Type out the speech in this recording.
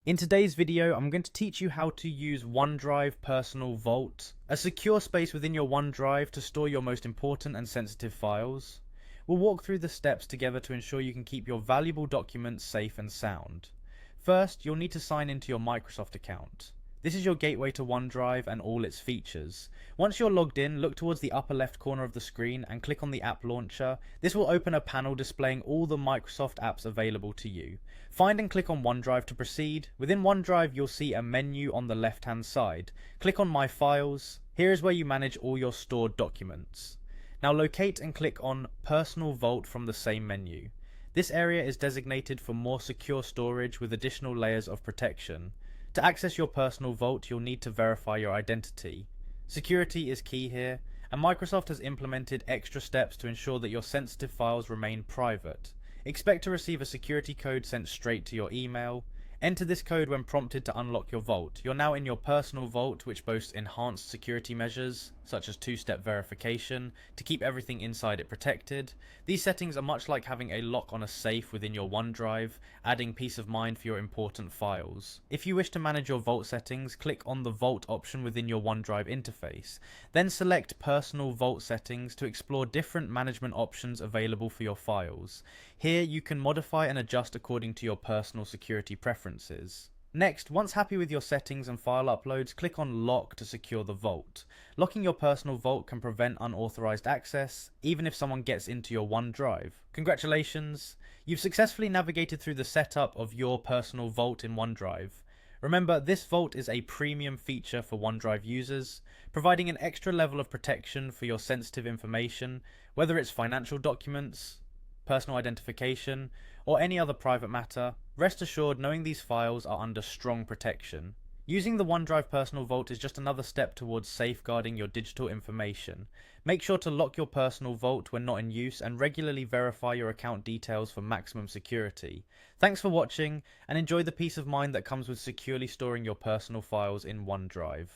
In today's video, I'm going to teach you how to use OneDrive Personal Vault, a secure space within your OneDrive to store your most important and sensitive files. We'll walk through the steps together to ensure you can keep your valuable documents safe and sound. First, you'll need to sign into your Microsoft account. This is your gateway to OneDrive and all its features. Once you're logged in, look towards the upper left corner of the screen and click on the App Launcher. This will open a panel displaying all the Microsoft apps available to you. Find and click on OneDrive to proceed. Within OneDrive, you'll see a menu on the left-hand side. Click on My Files. Here is where you manage all your stored documents. Now locate and click on Personal Vault from the same menu. This area is designated for more secure storage with additional layers of protection. To access your personal vault, you'll need to verify your identity. Security is key here, and Microsoft has implemented extra steps to ensure that your sensitive files remain private. Expect to receive a security code sent straight to your email. Enter this code when prompted to unlock your vault. You're now in your personal vault, which boasts enhanced security measures, such as two-step verification, to keep everything inside it protected. These settings are much like having a lock on a safe within your OneDrive, adding peace of mind for your important files. If you wish to manage your vault settings, click on the Vault option within your OneDrive interface. Then select Personal Vault Settings to explore different management options available for your files. Here you can modify and adjust according to your personal security preferences. Next, once happy with your settings and file uploads, click on Lock to secure the vault. Locking your personal vault can prevent unauthorized access, even if someone gets into your OneDrive. Congratulations! You've successfully navigated through the setup of your personal vault in OneDrive. Remember, this vault is a premium feature for OneDrive users, providing an extra level of protection for your sensitive information, whether it's financial documents, personal identification, or any other private matter. Rest assured knowing these files are under strong protection. Using the OneDrive Personal Vault is just another step towards safeguarding your digital information. Make sure to lock your personal vault when not in use and regularly verify your account details for maximum security. Thanks for watching and enjoy the peace of mind that comes with securely storing your personal files in OneDrive.